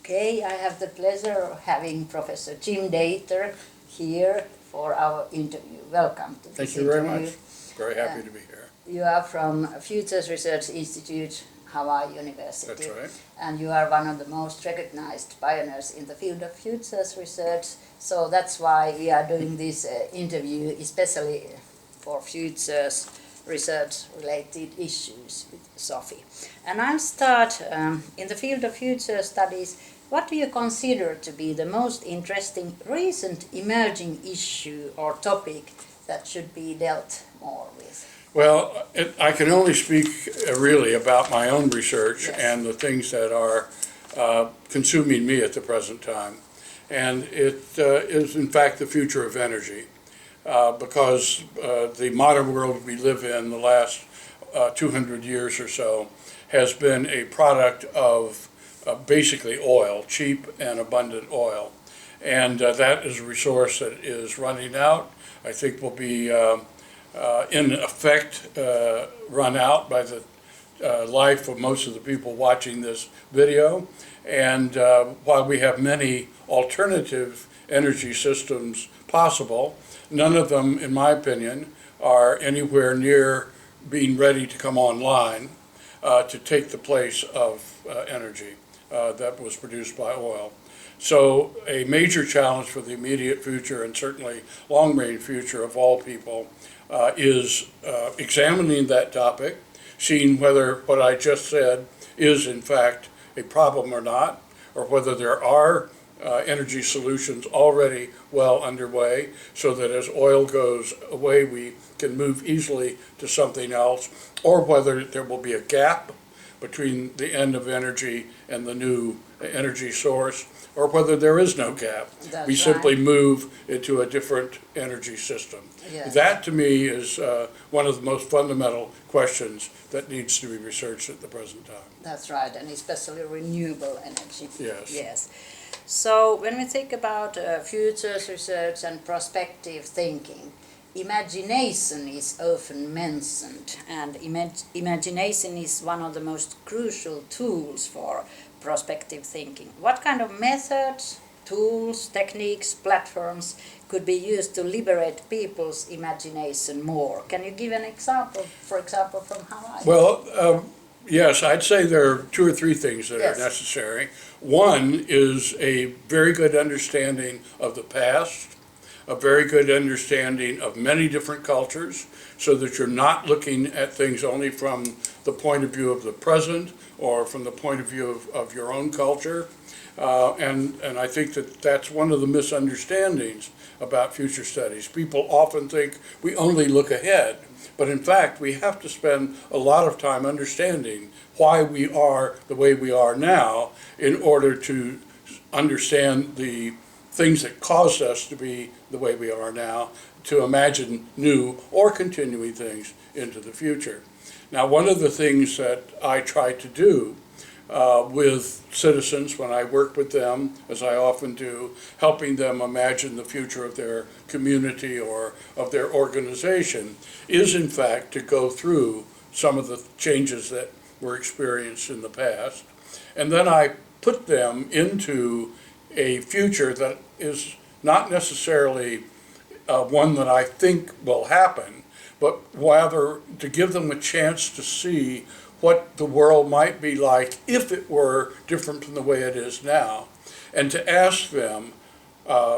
Okay, I have the pleasure of having Professor Jim Dator here for our interview. Welcome to this interview. Thank you very much. Very happy to be here. You are from Futures Research Institute, Hawaii University. That's right. And you are one of the most recognized pioneers in the field of futures research. So that's why we are doing this interview, especially for futures research related issues with Sofi. And I'll start in the field of future studies. What do you consider to be the most interesting recent emerging issue or topic that should be dealt more with? Well, I can only speak really about my own research and the things that are consuming me at the present time. And it is in fact the future of energy. Because the modern world we live in the last 200 years or so has been a product of basically oil, cheap and abundant oil. And that is a resource that is running out. I think will be in effect run out by the life of most of the people watching this video. And while we have many alternative energy systems possible, none of them, in my opinion, are anywhere near being ready to come online to take the place of energy that was produced by oil. So a major challenge for the immediate future and certainly long-range future of all people is examining that topic, seeing whether what I just said is in fact a problem or not, or whether there are energy solutions already well underway so that as oil goes away we can move easily to something else, or whether there will be a gap between the end of energy and the new energy source, or whether there is no gap. We simply move into a different energy system. Yes. That to me is one of the most fundamental questions that needs to be researched at the present time. That's right, and especially renewable energy. Yes. Yes. So when we think about futures research and prospective thinking, imagination is often mentioned, and imagination is one of the most crucial tools for prospective thinking. What kind of methods, tools, techniques, platforms could be used to liberate people's imagination more? Can you give an example, for example, from Hawaii? Well, yes, I'd say there are two or three things that are necessary. One is a very good understanding of the past, a very good understanding of many different cultures, so that you're not looking at things only from the point of view of the present or from the point of view of your own culture. And I think that that's one of the misunderstandings about future studies. People often think we only look ahead, but in fact we have to spend a lot of time understanding why we are the way we are now in order to understand the things that caused us to be the way we are now, to imagine new or continuing things into the future. Now, one of the things that I try to do with citizens when I work with them, as I often do, helping them imagine the future of their community or of their organization, is in fact to go through some of the changes that were experienced in the past. And then I put them into a future that is not necessarily one that I think will happen, but rather to give them a chance to see what the world might be like if it were different from the way it is now, and to ask them,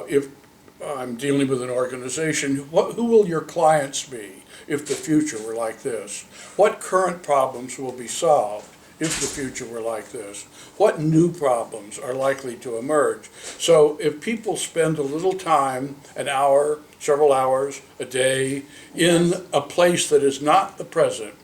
if I'm dealing with an organization, who will your clients be if the future were like this? What current problems will be solved if the future were like this? What new problems are likely to emerge? So if people spend a little time, an hour, several hours, a day, in a place that is not the present,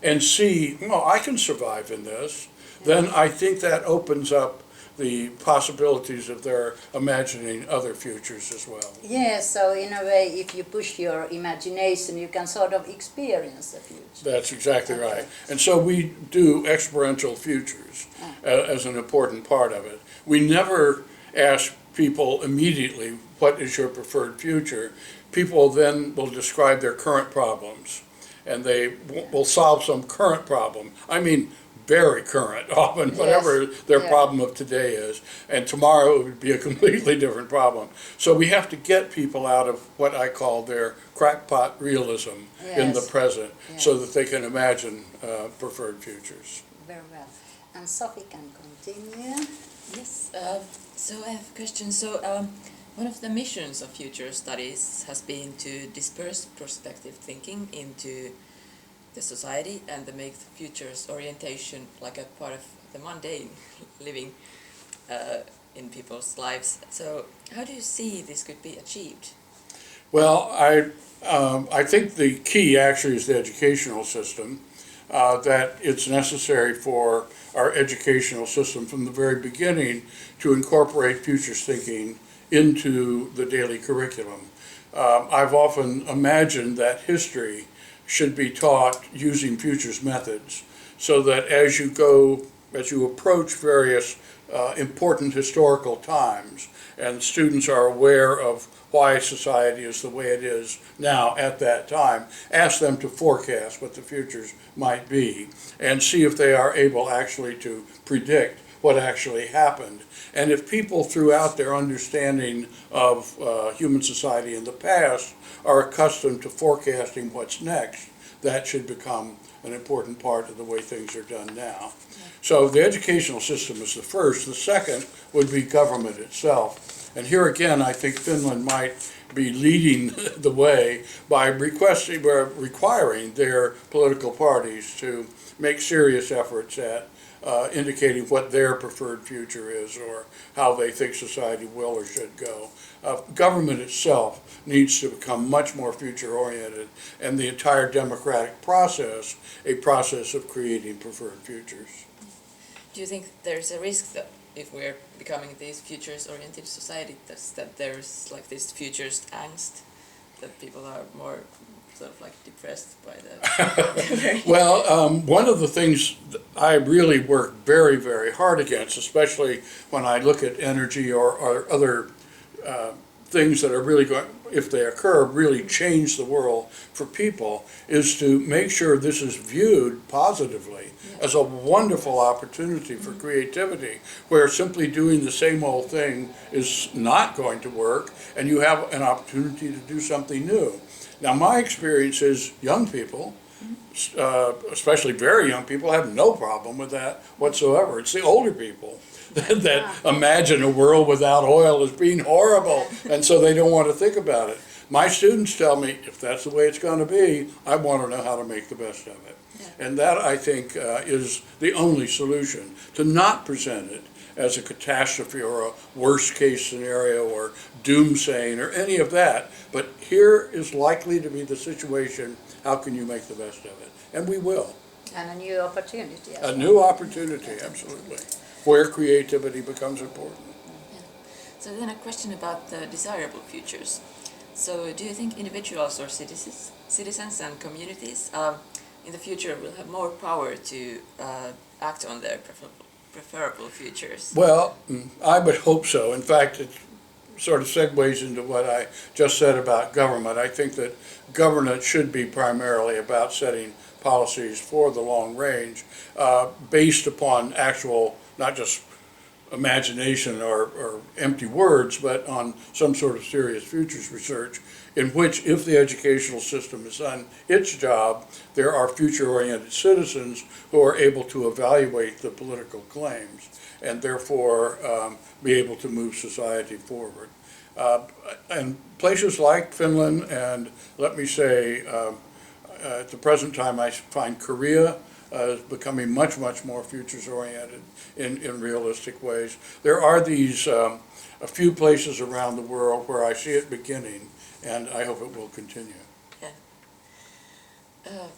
and see, well, I can survive in this, then I think that opens up the possibilities of their imagining other futures as well. Yes, so in a way, if you push your imagination, you can sort of experience the future. That's exactly right. And so we do experiential futures as an important part of it. We never ask people immediately, what is your preferred future? People then will describe their current problems, and they will solve some current problem. I mean, very current, often whatever their problem of today is, and tomorrow it would be a completely different problem. So we have to get people out of what I call their crackpot realism in the present, so that they can imagine preferred futures. Very well. And Sofi can continue. Yes, so I have a question. So one of the missions of future studies has been to disperse prospective thinking into the society and to make the future's orientation like a part of the mundane living in people's lives. So how do you see this could be achieved? Well, I think the key actually is the educational system, that it's necessary for our educational system from the very beginning to incorporate futures thinking into the daily curriculum. I've often imagined that history should be taught using futures methods, so that as you approach various important historical times, and students are aware of why society is the way it is now at that time, ask them to forecast what the futures might be and see if they are able actually to predict what actually happened. And if people throughout their understanding of human society in the past are accustomed to forecasting what's next, that should become an important part of the way things are done now. So the educational system is the first. The second would be government itself. And here again, I think Finland might be leading the way by requiring their political parties to make serious efforts at indicating what their preferred future is or how they think society will or should go. Government itself needs to become much more future-oriented, and the entire democratic process a process of creating preferred futures. Do you think there's a risk that if we're becoming these futures-oriented society, that there's like this futures angst, that people are more sort of like depressed by the... Well, one of the things that I really work very, very hard against, especially when I look at energy or other things that are really going, if they occur, really change the world for people, is to make sure this is viewed positively as a wonderful opportunity for creativity, where simply doing the same old thing is not going to work, and you have an opportunity to do something new. Now, my experience is young people, especially very young people, have no problem with that whatsoever. It's the older people that imagine a world without oil as being horrible, and so they don't want to think about it. My students tell me, if that's the way it's going to be, I want to know how to make the best of it. And that, I think, is the only solution, to not present it as a catastrophe or a worst-case scenario or doomsaying or any of that. But here is likely to be the situation. How can you make the best of it? And we will. And a new opportunity. A new opportunity, absolutely, where creativity becomes important. Yeah. So then a question about the desirable futures. So do you think individuals or citizens and communities in the future will have more power to act on their preferable futures? Well, I would hope so. In fact, it sort of segues into what I just said about government. I think that government should be primarily about setting policies for the long range based upon actual, not just imagination or empty words, but on some sort of serious futures research, in which, if the educational system has done its job, there are future-oriented citizens who are able to evaluate the political claims and therefore be able to move society forward. And places like Finland, and let me say, at the present time, I find Korea is becoming much, much more futures-oriented in realistic ways. There are these a few places around the world where I see it beginning, and I hope it will continue. Yeah.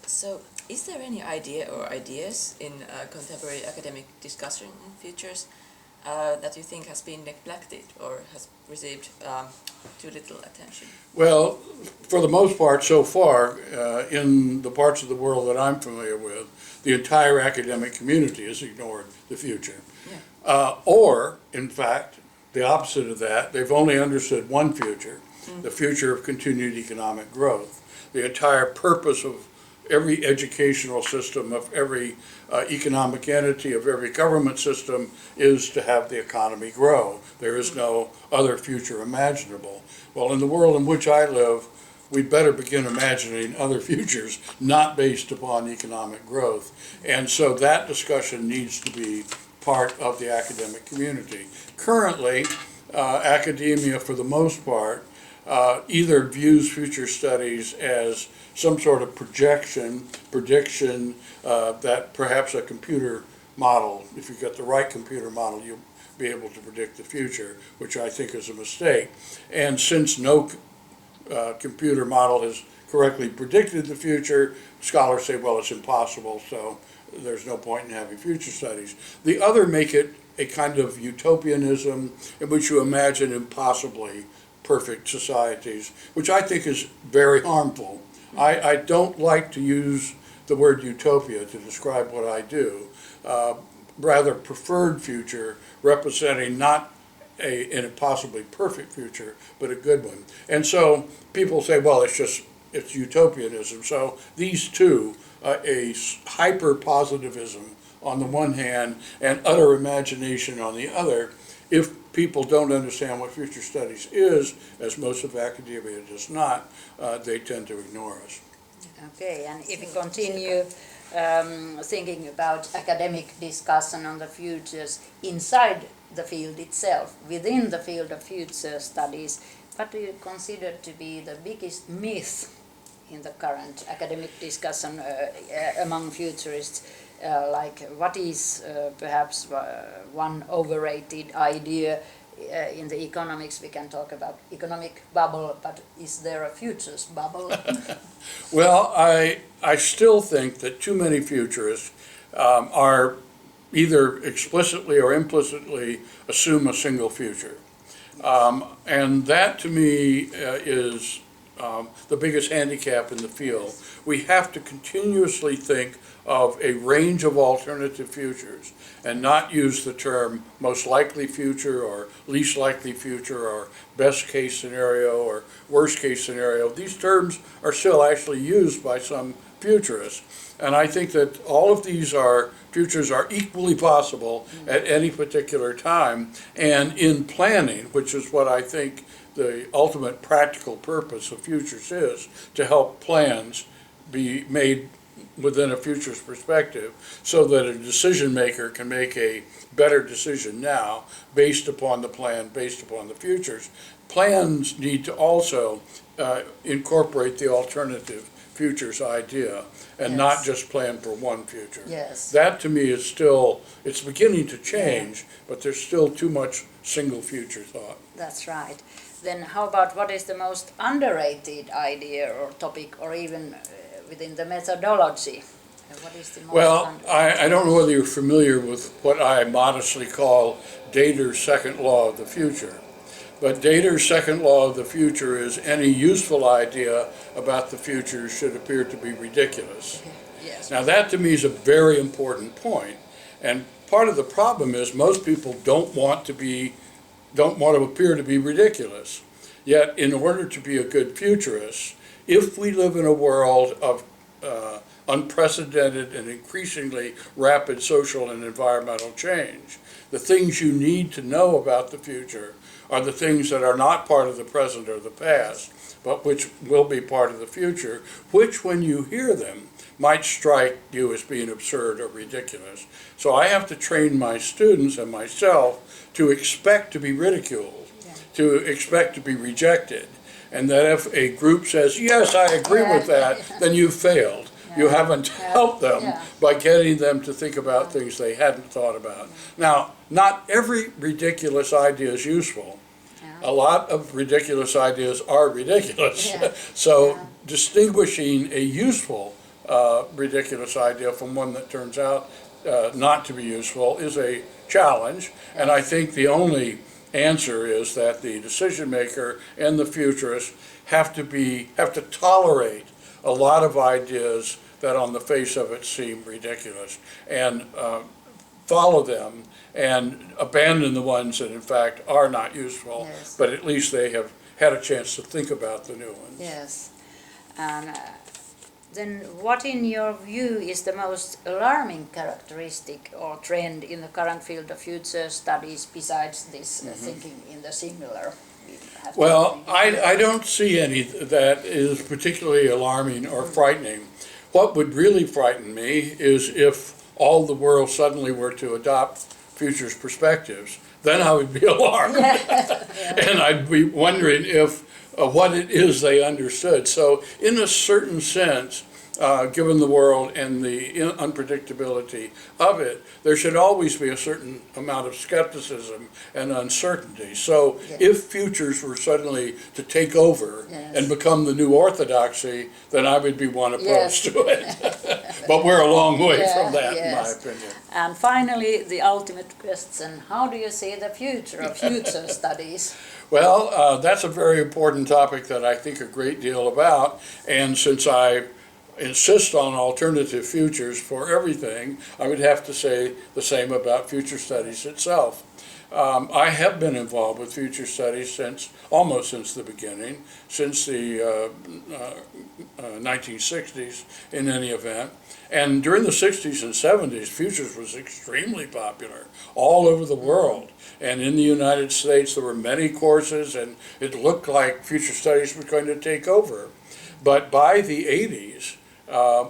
So, is there any idea or ideas in contemporary academic discussion in futures that you think has been neglected or has received too little attention? Well, for the most part so far, in the parts of the world that I'm familiar with, the entire academic community has ignored the future. Yeah. Or, in fact, the opposite of that, they've only understood one future, the future of continued economic growth. The entire purpose of every educational system, of every economic entity, of every government system is to have the economy grow. There is no other future imaginable. Well, in the world in which I live, we better begin imagining other futures not based upon economic growth. And so that discussion needs to be part of the academic community. Currently, academia, for the most part, either views future studies as some sort of prediction, that perhaps a computer model, if you get the right computer model, you'll be able to predict the future, which I think is a mistake. And since no computer model has correctly predicted the future, scholars say, well, it's impossible, so there's no point in having future studies. The other make it a kind of utopianism in which you imagine impossibly perfect societies, which I think is very harmful. I don't like to use the word utopia to describe what I do. Rather, preferred future, representing not an impossibly perfect future, but a good one. And so people say, well, it's utopianism. So these two, a hyper-positivism on the one hand and utter imagination on the other, if people don't understand what future studies is, as most of academia does not, they tend to ignore us. Okay, and if we continue thinking about academic discussion on the futures inside the field itself, within the field of future studies, what do you consider to be the biggest myth in the current academic discussion among futurists? Like what is perhaps one overrated idea in the economics? We can talk about economic bubble, but is there a futures bubble? Well, I still think that too many futurists are either explicitly or implicitly assume a single future. And that to me is the biggest handicap in the field. We have to continuously think of a range of alternative futures and not use the term most likely future or least likely future or best case scenario or worst case scenario. These terms are still actually used by some futurists. And I think that all of these futures are equally possible at any particular time. And in planning, which is what I think the ultimate practical purpose of futures is, to help plans be made within a future's perspective so that a decision maker can make a better decision now based upon the plan, based upon the futures. Plans need to also incorporate the alternative futures idea and not just plan for one future. Yes. That to me is still, it's beginning to change, but there's still too much single future thought. That's right. Then how about what is the most underrated idea or topic, or even within the methodology? What is the most Well, I don't know whether you're familiar with what I modestly call Dator's second law of the future. But Dator's second law of the future is any useful idea about the future should appear to be ridiculous. Yes. Now that to me is a very important point. And part of the problem is most people don't want to appear to be ridiculous. Yet in order to be a good futurist, if we live in a world of unprecedented and increasingly rapid social and environmental change, the things you need to know about the future are the things that are not part of the present or the past, but which will be part of the future, which when you hear them might strike you as being absurd or ridiculous. So I have to train my students and myself to expect to be ridiculed, to expect to be rejected, and that if a group says, yes, I agree with that, then you've failed. You haven't helped them by getting them to think about things they hadn't thought about. Now, not every ridiculous idea is useful. A lot of ridiculous ideas are ridiculous. So distinguishing a useful ridiculous idea from one that turns out not to be useful is a challenge. And I think the only answer is that the decision maker and the futurist have to tolerate a lot of ideas that on the face of it seem ridiculous and follow them and abandon the ones that in fact are not useful, but at least they have had a chance to think about the new ones. Yes, and then what in your view is the most alarming characteristic or trend in the current field of future studies besides this thinking in the singular? Well, I don't see any that is particularly alarming or frightening. What would really frighten me is if all the world suddenly were to adopt futures perspectives. Then I would be alarmed. And I'd be wondering if what it is they understood. So in a certain sense, given the world and the unpredictability of it, there should always be a certain amount of skepticism and uncertainty. So if futures were suddenly to take over and become the new orthodoxy, then I would be one opposed to it. But we're a long way from that, in my opinion. And finally, the ultimate question, how do you see the future of future studies? Well, that's a very important topic that I think a great deal about, and since I insist on alternative futures for everything, I would have to say the same about future studies itself. I have been involved with future studies almost since the beginning, since the 1960s in any event. And during the 60s and 70s, futures was extremely popular all over the world. And in the United States, there were many courses, and it looked like future studies was going to take over. But by the 80s,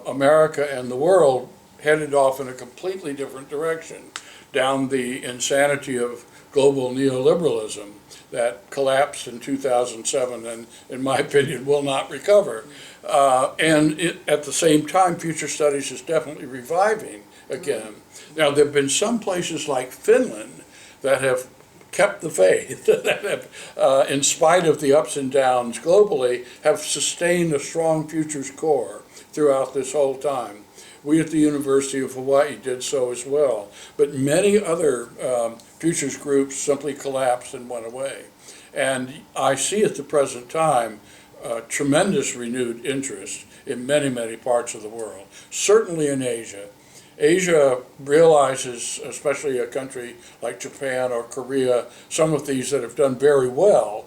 America and the world headed off in a completely different direction, down the insanity of global neoliberalism that collapsed in 2007 and, in my opinion, will not recover. At the same time, future studies is definitely reviving again. Now, there have been some places like Finland that have kept the faith, that have, in spite of the ups and downs globally, have sustained a strong futures core throughout this whole time. We at the University of Hawaii did so as well, but many other futures groups simply collapsed and went away. And I see at the present time tremendous renewed interest in many, many parts of the world, certainly in Asia. Asia realizes, especially a country like Japan or Korea, some of these that have done very well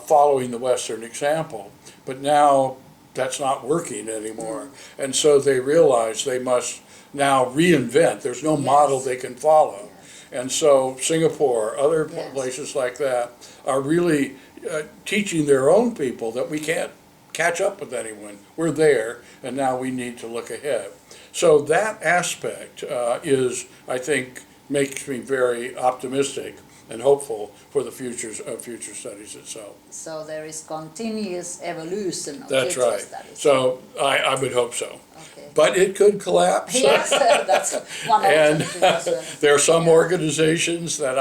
following the Western example, but now that's not working anymore. And so they realize they must now reinvent. There's no model they can follow. And so Singapore, other places like that, are really teaching their own people that we can't catch up with anyone. We're there, and now we need to look ahead. So that aspect is, I think, makes me very optimistic and hopeful for the futures of future studies itself. So there is continuous evolution of That's future right. studies. So I would hope so. Okay. But it could collapse. Yes, that's one And of there are some organizations that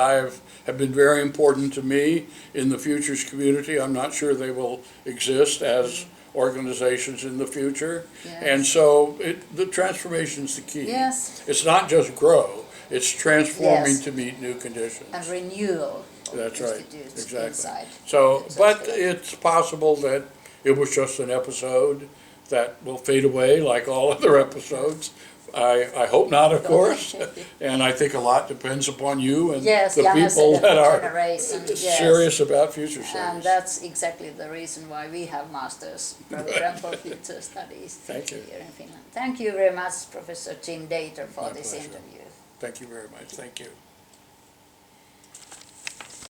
have been very important to me in the futures community. I'm not sure they will exist as organizations in the future. Yes. And so the transformation is the key. Yes. It's not just grow, it's transforming to meet new conditions. And renewal of That's right, institutes exactly. inside. So, but it's possible that it was just an episode that will fade away like all other episodes. I hope not, of course, and I think a lot depends upon you and the people that are serious about future studies. And that's exactly the reason why we have Master's Program for Future Studies Thank you. here in Finland. Thank you very much, Professor Jim Dator, for My this pleasure. interview. Thank you very much. Thank you.